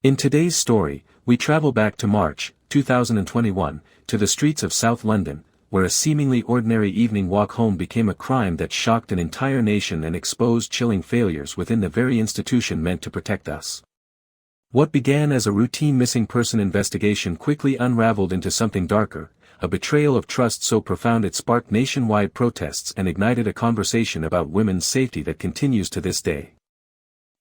In today's story, we travel back to March 2021, to the streets of South London, where a seemingly ordinary evening walk home became a crime that shocked an entire nation and exposed chilling failures within the very institution meant to protect us. What began as a routine missing person investigation quickly unraveled into something darker, a betrayal of trust so profound it sparked nationwide protests and ignited a conversation about women's safety that continues to this day.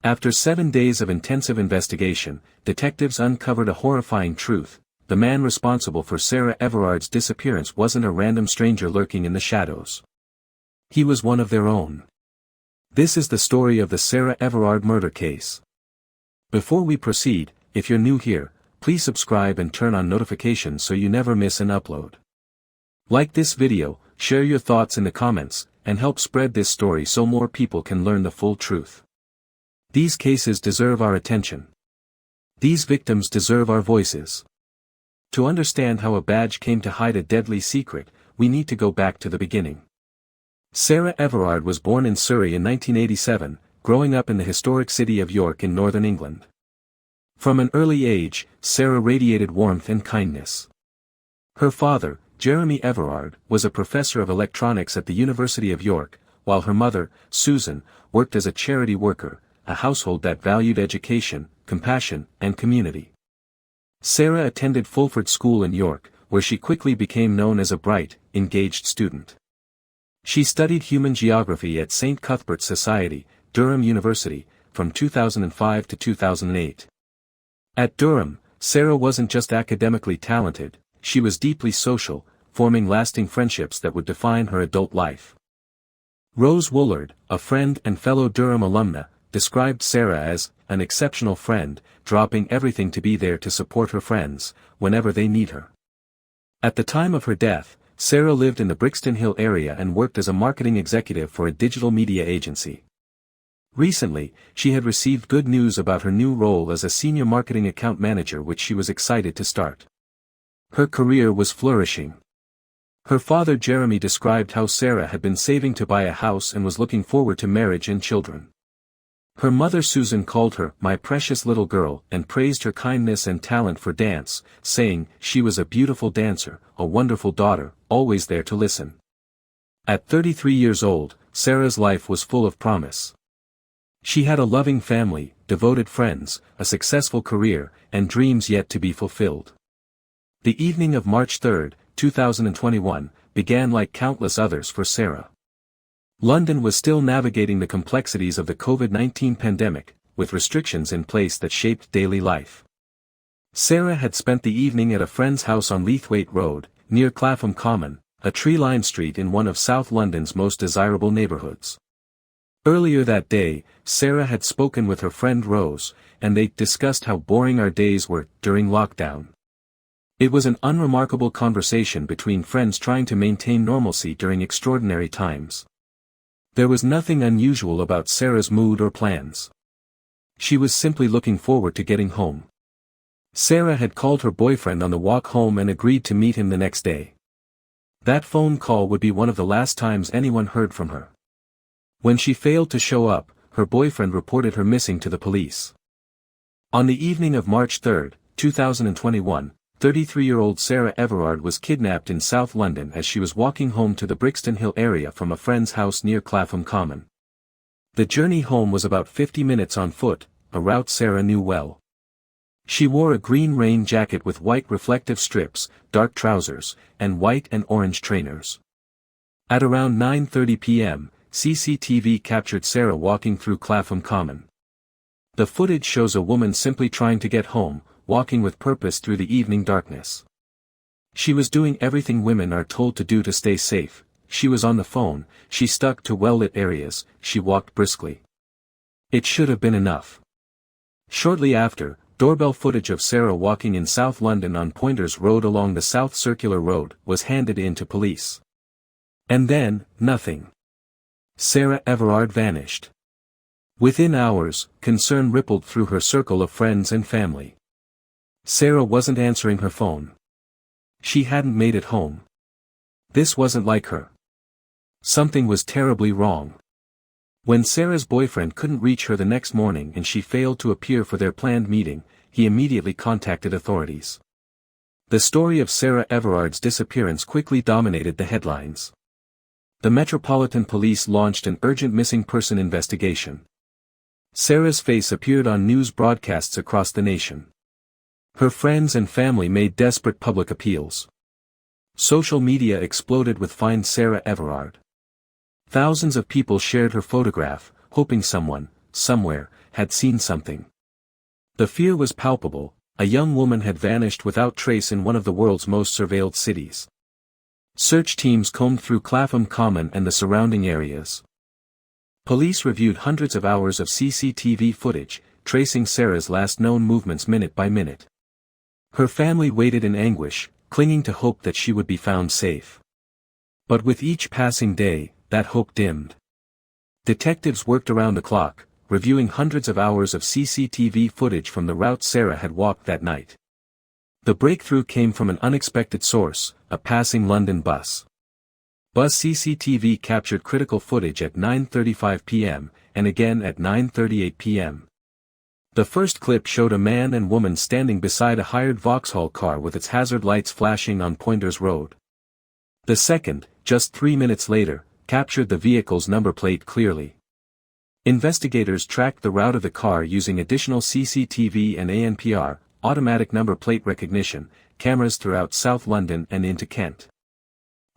After 7 days of intensive investigation, detectives uncovered a horrifying truth: the man responsible for Sarah Everard's disappearance wasn't a random stranger lurking in the shadows. He was one of their own. This is the story of the Sarah Everard murder case. Before we proceed, if you're new here, please subscribe and turn on notifications so you never miss an upload. Like this video, share your thoughts in the comments, and help spread this story so more people can learn the full truth. These cases deserve our attention. These victims deserve our voices. To understand how a badge came to hide a deadly secret, we need to go back to the beginning. Sarah Everard was born in Surrey in 1987, growing up in the historic city of York in northern England. From an early age, Sarah radiated warmth and kindness. Her father, Jeremy Everard, was a professor of electronics at the University of York, while her mother, Susan, worked as a charity worker, a household that valued education, compassion, and community. Sarah attended Fulford School in York, where she quickly became known as a bright, engaged student. She studied human geography at St. Cuthbert's Society, Durham University, from 2005 to 2008. At Durham, Sarah wasn't just academically talented, she was deeply social, forming lasting friendships that would define her adult life. Rose Woolard, a friend and fellow Durham alumna, described Sarah as an exceptional friend, dropping everything to be there to support her friends, whenever they need her. At the time of her death, Sarah lived in the Brixton Hill area and worked as a marketing executive for a digital media agency. Recently, she had received good news about her new role as a senior marketing account manager, which she was excited to start. Her career was flourishing. Her father Jeremy described how Sarah had been saving to buy a house and was looking forward to marriage and children. Her mother Susan called her "my precious little girl" and praised her kindness and talent for dance, saying she was a beautiful dancer, a wonderful daughter, always there to listen. At 33 years old, Sarah's life was full of promise. She had a loving family, devoted friends, a successful career, and dreams yet to be fulfilled. The evening of March 3, 2021, began like countless others for Sarah. London was still navigating the complexities of the COVID-19 pandemic, with restrictions in place that shaped daily life. Sarah had spent the evening at a friend's house on Leithwaite Road, near Clapham Common, a tree-lined street in one of South London's most desirable neighbourhoods. Earlier that day, Sarah had spoken with her friend Rose, and they discussed how boring our days were during lockdown. It was an unremarkable conversation between friends trying to maintain normalcy during extraordinary times. There was nothing unusual about Sarah's mood or plans. She was simply looking forward to getting home. Sarah had called her boyfriend on the walk home and agreed to meet him the next day. That phone call would be one of the last times anyone heard from her. When she failed to show up, her boyfriend reported her missing to the police. On the evening of March 3, 2021, 33-year-old Sarah Everard was kidnapped in South London as she was walking home to the Brixton Hill area from a friend's house near Clapham Common. The journey home was about 50 minutes on foot, a route Sarah knew well. She wore a green rain jacket with white reflective strips, dark trousers, and white and orange trainers. At around 9:30 p.m., CCTV captured Sarah walking through Clapham Common. The footage shows a woman simply trying to get home, walking with purpose through the evening darkness. She was doing everything women are told to do to stay safe. She was on the phone, she stuck to well-lit areas, she walked briskly. It should have been enough. Shortly after, doorbell footage of Sarah walking in South London on Pointers Road along the South Circular Road was handed in to police. And then, nothing. Sarah Everard vanished. Within hours, concern rippled through her circle of friends and family. Sarah wasn't answering her phone. She hadn't made it home. This wasn't like her. Something was terribly wrong. When Sarah's boyfriend couldn't reach her the next morning and she failed to appear for their planned meeting, he immediately contacted authorities. The story of Sarah Everard's disappearance quickly dominated the headlines. The Metropolitan Police launched an urgent missing person investigation. Sarah's face appeared on news broadcasts across the nation. Her friends and family made desperate public appeals. Social media exploded with "Find Sarah Everard." Thousands of people shared her photograph, hoping someone, somewhere, had seen something. The fear was palpable: a young woman had vanished without trace in one of the world's most surveilled cities. Search teams combed through Clapham Common and the surrounding areas. Police reviewed hundreds of hours of CCTV footage, tracing Sarah's last known movements minute by minute. Her family waited in anguish, clinging to hope that she would be found safe. But with each passing day, that hope dimmed. Detectives worked around the clock, reviewing hundreds of hours of CCTV footage from the route Sarah had walked that night. The breakthrough came from an unexpected source: a passing London bus. Bus CCTV captured critical footage at 9:35 p.m., and again at 9:38 p.m. The first clip showed a man and woman standing beside a hired Vauxhall car with its hazard lights flashing on Pointers Road. The second, just 3 minutes later, captured the vehicle's number plate clearly. Investigators tracked the route of the car using additional CCTV and ANPR, automatic number plate recognition, cameras throughout South London and into Kent.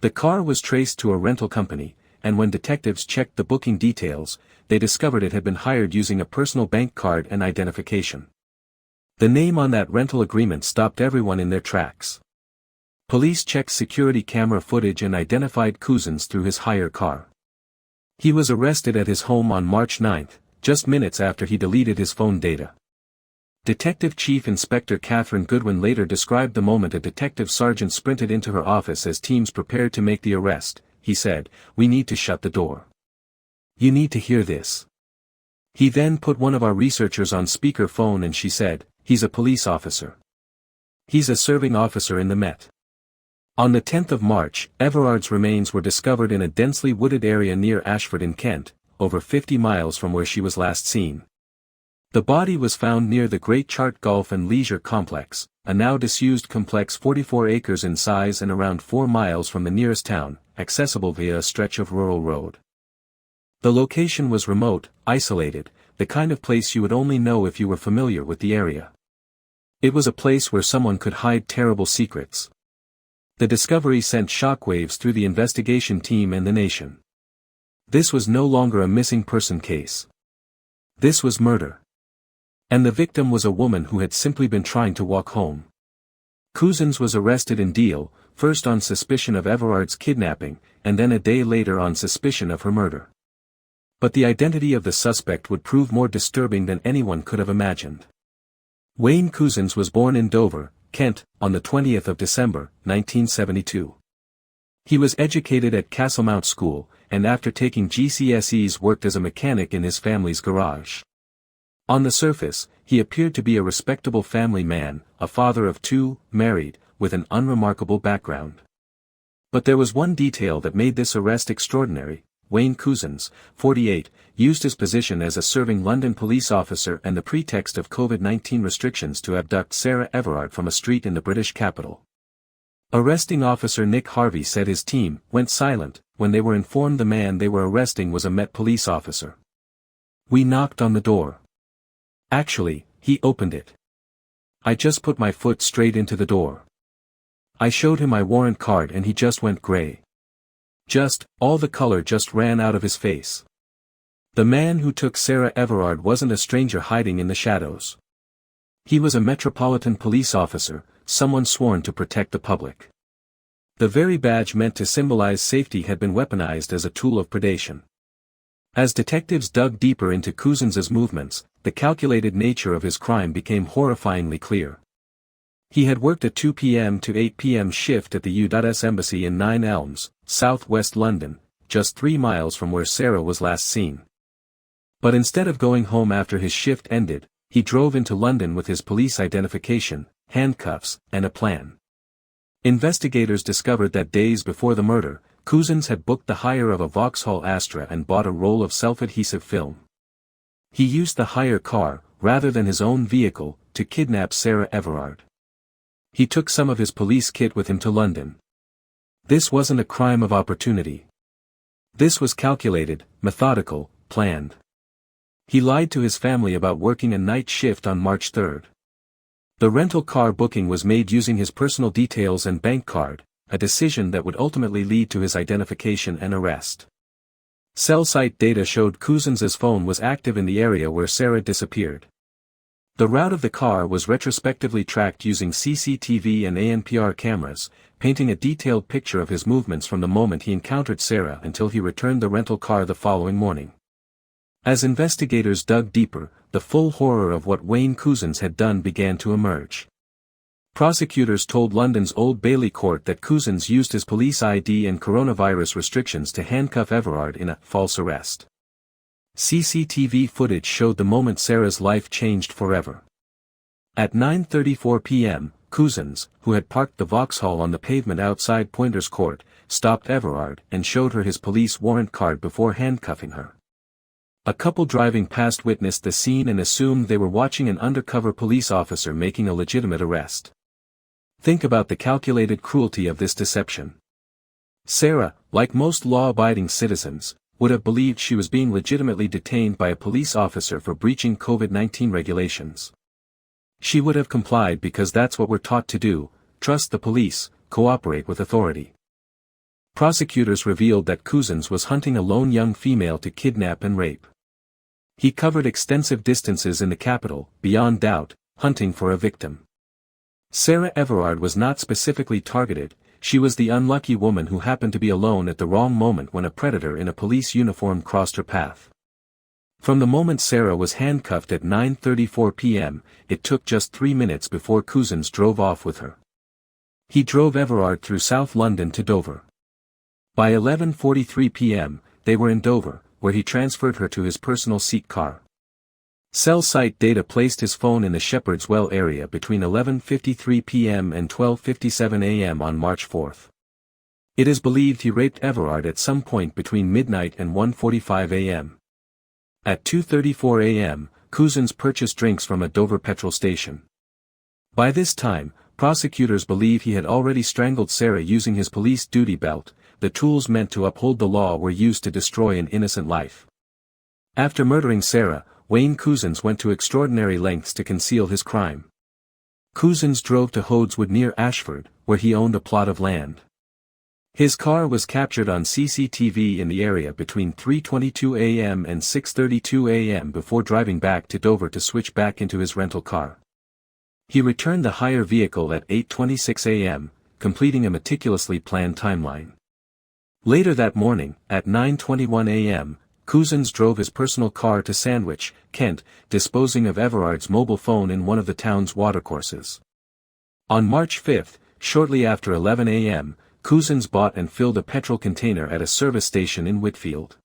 The car was traced to a rental company, and when detectives checked the booking details, they discovered it had been hired using a personal bank card and identification. The name on that rental agreement stopped everyone in their tracks. Police checked security camera footage and identified Cousins through his hire car. He was arrested at his home on March 9, just minutes after he deleted his phone data. Detective Chief Inspector Catherine Goodwin later described the moment a detective sergeant sprinted into her office as teams prepared to make the arrest. He said, "We need to shut the door. You need to hear this." He then put one of our researchers on speaker phone and she said, "He's a police officer. He's a serving officer in the Met." On the 10th of March, Everard's remains were discovered in a densely wooded area near Ashford in Kent, over 50 miles from where she was last seen. The body was found near the Great Chart Golf and Leisure Complex, a now disused complex 44 acres in size and around 4 miles from the nearest town, accessible via a stretch of rural road. The location was remote, isolated, the kind of place you would only know if you were familiar with the area. It was a place where someone could hide terrible secrets. The discovery sent shockwaves through the investigation team and the nation. This was no longer a missing person case. This was murder. And the victim was a woman who had simply been trying to walk home. Cousins was arrested in Deal, first on suspicion of Everard's kidnapping, and then a day later on suspicion of her murder. But the identity of the suspect would prove more disturbing than anyone could have imagined. Wayne Cousins was born in Dover, Kent, on the 20th of December, 1972. He was educated at Castlemount School, and after taking GCSEs worked as a mechanic in his family's garage. On the surface, he appeared to be a respectable family man, a father of 2, married, with an unremarkable background. But there was one detail that made this arrest extraordinary. Wayne Cousins, 48, used his position as a serving London police officer and the pretext of COVID-19 restrictions to abduct Sarah Everard from a street in the British capital. Arresting officer Nick Harvey said his team went silent when they were informed the man they were arresting was a Met police officer. "We knocked on the door. Actually, he opened it. I just put my foot straight into the door. I showed him my warrant card and he just went gray. All the color just ran out of his face." The man who took Sarah Everard wasn't a stranger hiding in the shadows. He was a Metropolitan Police officer, someone sworn to protect the public. The very badge meant to symbolize safety had been weaponized as a tool of predation. As detectives dug deeper into Cousins's movements, the calculated nature of his crime became horrifyingly clear. He had worked a 2 p.m. to 8 p.m. shift at the U.S. Embassy in 9 Elms, southwest London, just 3 miles from where Sarah was last seen. But instead of going home after his shift ended, he drove into London with his police identification, handcuffs, and a plan. Investigators discovered that days before the murder, Cousins had booked the hire of a Vauxhall Astra and bought a roll of self-adhesive film. He used the hire car, rather than his own vehicle, to kidnap Sarah Everard. He took some of his police kit with him to London. This wasn't a crime of opportunity. This was calculated, methodical, planned. He lied to his family about working a night shift on March 3. The rental car booking was made using his personal details and bank card, a decision that would ultimately lead to his identification and arrest. Cell site data showed Cousins' phone was active in the area where Sarah disappeared. The route of the car was retrospectively tracked using CCTV and ANPR cameras, painting a detailed picture of his movements from the moment he encountered Sarah until he returned the rental car the following morning. As investigators dug deeper, the full horror of what Wayne Cousins had done began to emerge. Prosecutors told London's Old Bailey court that Cousins used his police ID and coronavirus restrictions to handcuff Everard in a false arrest. CCTV footage showed the moment Sarah's life changed forever. At 9:34 p.m., Cousins, who had parked the Vauxhall on the pavement outside Pointers Court, stopped Everard and showed her his police warrant card before handcuffing her. A couple driving past witnessed the scene and assumed they were watching an undercover police officer making a legitimate arrest. Think about the calculated cruelty of this deception. Sarah, like most law-abiding citizens, would have believed she was being legitimately detained by a police officer for breaching COVID-19 regulations. She would have complied because that's what we're taught to do: trust the police, cooperate with authority. Prosecutors revealed that Cousins was hunting a lone young female to kidnap and rape. He covered extensive distances in the capital, beyond doubt, hunting for a victim. Sarah Everard was not specifically targeted, she was the unlucky woman who happened to be alone at the wrong moment when a predator in a police uniform crossed her path. From the moment Sarah was handcuffed at 9:34 p.m., it took just 3 minutes before Cousins drove off with her. He drove Everard through South London to Dover. By 11:43 p.m., they were in Dover, where he transferred her to his personal seat car. Cell site data placed his phone in the Shepherd's Well area between 11:53 p.m. and 12:57 a.m. on March 4. It is believed he raped Everard at some point between midnight and 1:45 a.m. At 2:34 a.m., Cousins purchased drinks from a Dover petrol station. By this time, prosecutors believe he had already strangled Sarah using his police duty belt. The tools meant to uphold the law were used to destroy an innocent life. After murdering Sarah, Wayne Cousins went to extraordinary lengths to conceal his crime. Cousins drove to Hodeswood near Ashford, where he owned a plot of land. His car was captured on CCTV in the area between 3:22 a.m. and 6:32 a.m. before driving back to Dover to switch back into his rental car. He returned the hire vehicle at 8:26 a.m., completing a meticulously planned timeline. Later that morning, at 9:21 a.m., Cousins drove his personal car to Sandwich, Kent, disposing of Everard's mobile phone in one of the town's watercourses. On March 5, shortly after 11 a.m., Cousins bought and filled a petrol container at a service station in Whitfield.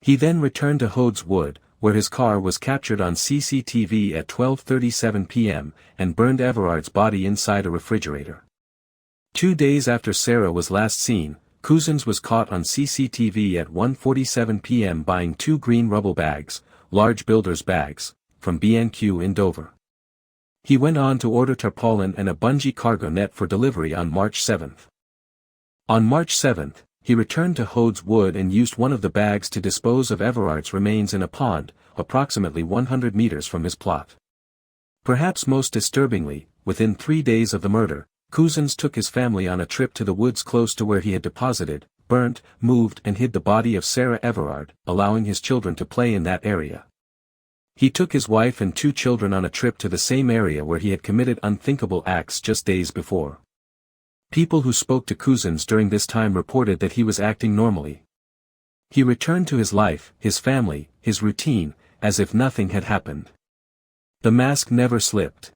He then returned to Hodeswood, where his car was captured on CCTV at 12:37 p.m., and burned Everard's body inside a refrigerator. 2 days after Sarah was last seen, Cousins was caught on CCTV at 1:47 p.m. buying 2 green rubble bags, large builder's bags, from B&Q in Dover. He went on to order tarpaulin and a bungee cargo net for delivery on March 7. On March 7, he returned to Hodeswood and used one of the bags to dispose of Everard's remains in a pond, approximately 100 meters from his plot. Perhaps most disturbingly, within 3 days of the murder, Cousins took his family on a trip to the woods close to where he had deposited, burnt, moved and hid the body of Sarah Everard, allowing his children to play in that area. He took his wife and 2 children on a trip to the same area where he had committed unthinkable acts just days before. People who spoke to Cousins during this time reported that he was acting normally. He returned to his life, his family, his routine, as if nothing had happened. The mask never slipped.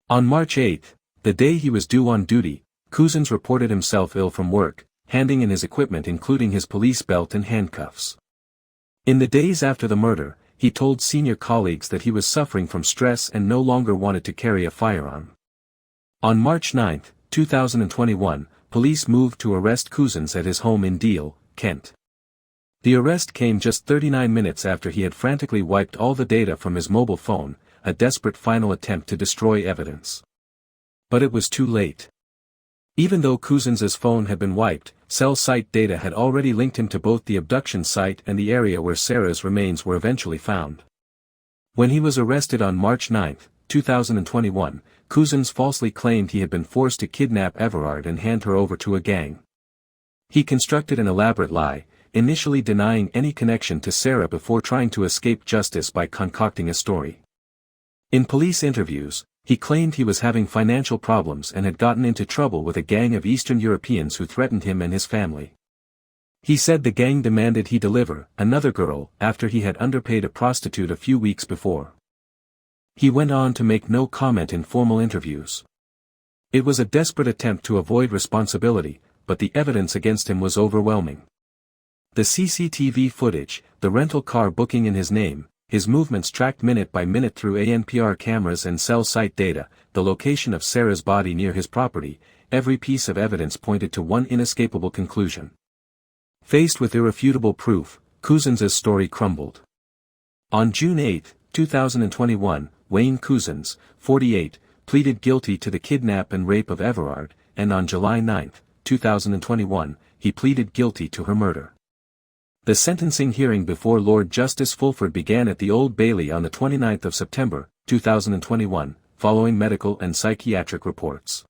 On March 8, the day he was due on duty, Cousins reported himself ill from work, handing in his equipment including his police belt and handcuffs. In the days after the murder, he told senior colleagues that he was suffering from stress and no longer wanted to carry a firearm. On March 9, 2021, police moved to arrest Cousins at his home in Deal, Kent. The arrest came just 39 minutes after he had frantically wiped all the data from his mobile phone, a desperate final attempt to destroy evidence. But it was too late. Even though Cousins' phone had been wiped, cell site data had already linked him to both the abduction site and the area where Sarah's remains were eventually found. When he was arrested on March 9, 2021, Cousins falsely claimed he had been forced to kidnap Everard and hand her over to a gang. He constructed an elaborate lie, initially denying any connection to Sarah before trying to escape justice by concocting a story. In police interviews, he claimed he was having financial problems and had gotten into trouble with a gang of Eastern Europeans who threatened him and his family. He said the gang demanded he deliver another girl after he had underpaid a prostitute a few weeks before. He went on to make no comment in formal interviews. It was a desperate attempt to avoid responsibility, but the evidence against him was overwhelming. The CCTV footage, the rental car booking in his name, his movements tracked minute by minute through ANPR cameras and cell site data, the location of Sarah's body near his property, every piece of evidence pointed to one inescapable conclusion. Faced with irrefutable proof, Cousins' story crumbled. On June 8, 2021, Wayne Cousins, 48, pleaded guilty to the kidnap and rape of Everard, and on July 9, 2021, he pleaded guilty to her murder. The sentencing hearing before Lord Justice Fulford began at the Old Bailey on the 29th of September, 2021, following medical and psychiatric reports.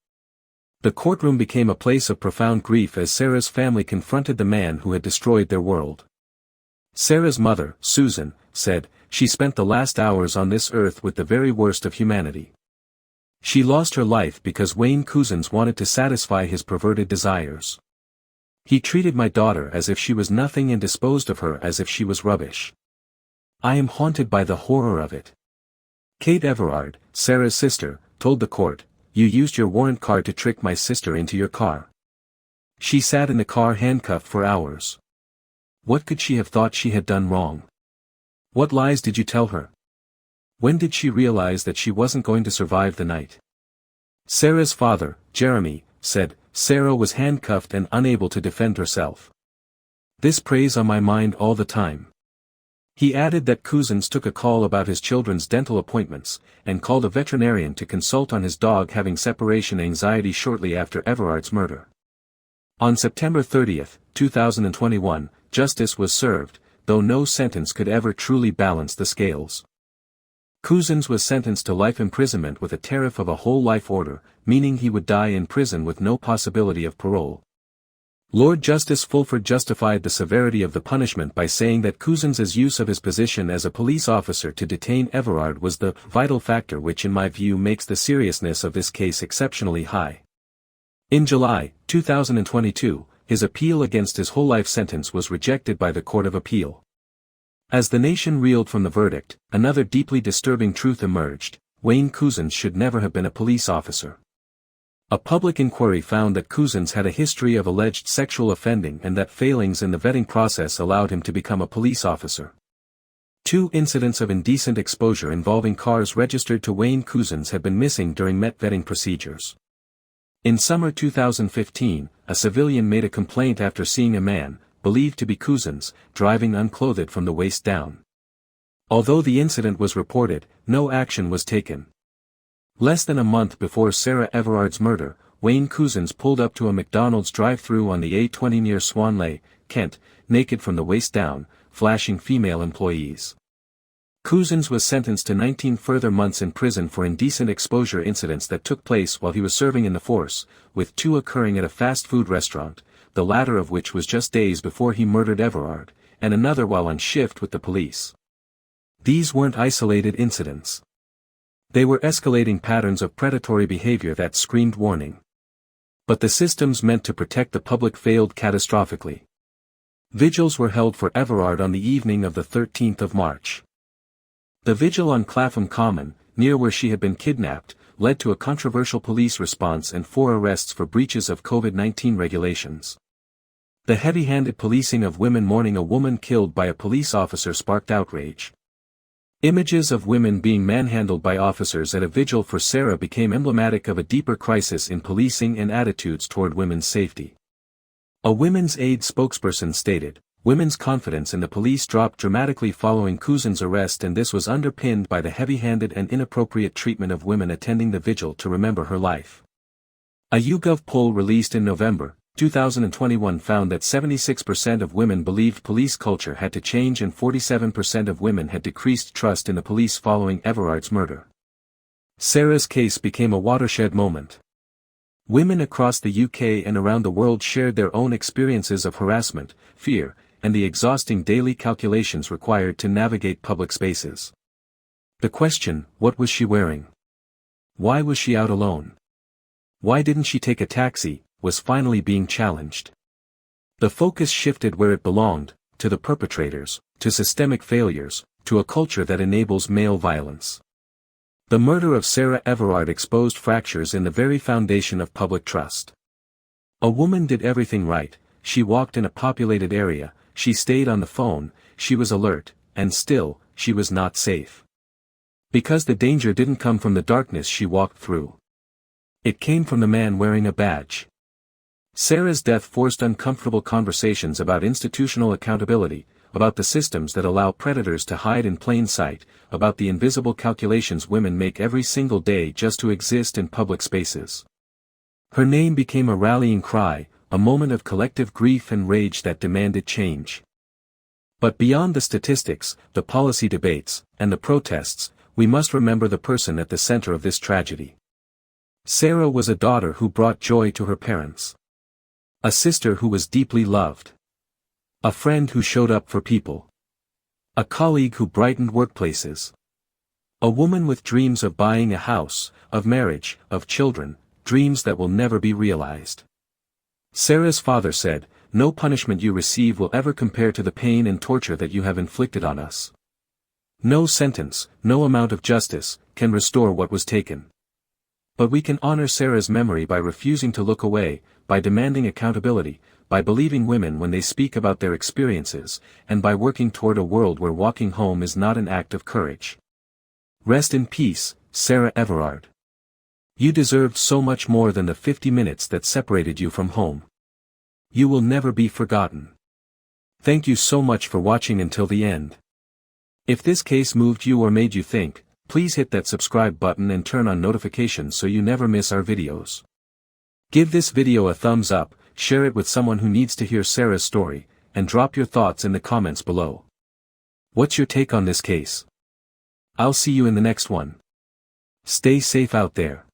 The courtroom became a place of profound grief as Sarah's family confronted the man who had destroyed their world. Sarah's mother, Susan, said, "She spent the last hours on this earth with the very worst of humanity. She lost her life because Wayne Cousins wanted to satisfy his perverted desires. He treated my daughter as if she was nothing and disposed of her as if she was rubbish. I am haunted by the horror of it." Kate Everard, Sarah's sister, told the court, "You used your warrant card to trick my sister into your car. She sat in the car handcuffed for hours. What could she have thought she had done wrong? What lies did you tell her? When did she realize that she wasn't going to survive the night?" Sarah's father, Jeremy, said, "Sarah was handcuffed and unable to defend herself. This preys on my mind all the time." He added that Cousins took a call about his children's dental appointments, and called a veterinarian to consult on his dog having separation anxiety shortly after Everard's murder. On September 30, 2021, justice was served, though no sentence could ever truly balance the scales. Cousins was sentenced to life imprisonment with a tariff of a whole life order, meaning he would die in prison with no possibility of parole. Lord Justice Fulford justified the severity of the punishment by saying that Cousins' use of his position as a police officer to detain Everard was the vital factor which in my view makes the seriousness of this case exceptionally high. In July 2022, his appeal against his whole life sentence was rejected by the Court of Appeal. As the nation reeled from the verdict, another deeply disturbing truth emerged: Wayne Cousins should never have been a police officer. A public inquiry found that Cousins had a history of alleged sexual offending and that failings in the vetting process allowed him to become a police officer. 2 incidents of indecent exposure involving cars registered to Wayne Cousins had been missing during Met vetting procedures. In summer 2015, a civilian made a complaint after seeing a man, believed to be Cousins, driving unclothed from the waist down. Although the incident was reported, no action was taken. Less than a month before Sarah Everard's murder, Wayne Cousins pulled up to a McDonald's drive-thru on the A20 near Swanley, Kent, naked from the waist down, flashing female employees. Cousins was sentenced to 19 further months in prison for indecent exposure incidents that took place while he was serving in the force, with 2 occurring at a fast food restaurant, the latter of which was just days before he murdered Everard, and another while on shift with the police. These weren't isolated incidents. They were escalating patterns of predatory behavior that screamed warning. But the systems meant to protect the public failed catastrophically. Vigils were held for Everard on the evening of the 13th of March. The vigil on Clapham Common, near where she had been kidnapped, led to a controversial police response and 4 arrests for breaches of COVID-19 regulations. The heavy-handed policing of women mourning a woman killed by a police officer sparked outrage. Images of women being manhandled by officers at a vigil for Sarah became emblematic of a deeper crisis in policing and attitudes toward women's safety. A Women's Aid spokesperson stated, Women's confidence in the police dropped dramatically following Cousin's arrest, and this was underpinned by the heavy-handed and inappropriate treatment of women attending the vigil to remember her life. A YouGov poll released in November 2021 found that 76% of women believed police culture had to change and 47% of women had decreased trust in the police following Everard's murder. Sarah's case became a watershed moment. Women across the UK and around the world shared their own experiences of harassment, fear, and the exhausting daily calculations required to navigate public spaces. The question, what was she wearing? Why was she out alone? Why didn't she take a taxi, was finally being challenged. The focus shifted where it belonged, to the perpetrators, to systemic failures, to a culture that enables male violence. The murder of Sarah Everard exposed fractures in the very foundation of public trust. A woman did everything right, she walked in a populated area, she stayed on the phone, she was alert, and still, she was not safe. Because the danger didn't come from the darkness she walked through. It came from the man wearing a badge. Sarah's death forced uncomfortable conversations about institutional accountability, about the systems that allow predators to hide in plain sight, about the invisible calculations women make every single day just to exist in public spaces. Her name became a rallying cry, a moment of collective grief and rage that demanded change. But beyond the statistics, the policy debates, and the protests, we must remember the person at the center of this tragedy. Sarah was a daughter who brought joy to her parents. A sister who was deeply loved. A friend who showed up for people. A colleague who brightened workplaces. A woman with dreams of buying a house, of marriage, of children, dreams that will never be realized. Sarah's father said, "No punishment you receive will ever compare to the pain and torture that you have inflicted on us. No sentence, no amount of justice, can restore what was taken. But we can honor Sarah's memory by refusing to look away, by demanding accountability, by believing women when they speak about their experiences, and by working toward a world where walking home is not an act of courage." Rest in peace, Sarah Everard. You deserved so much more than the 50 minutes that separated you from home. You will never be forgotten. Thank you so much for watching until the end. If this case moved you or made you think, please hit that subscribe button and turn on notifications so you never miss our videos. Give this video a thumbs up, share it with someone who needs to hear Sarah's story, and drop your thoughts in the comments below. What's your take on this case? I'll see you in the next one. Stay safe out there.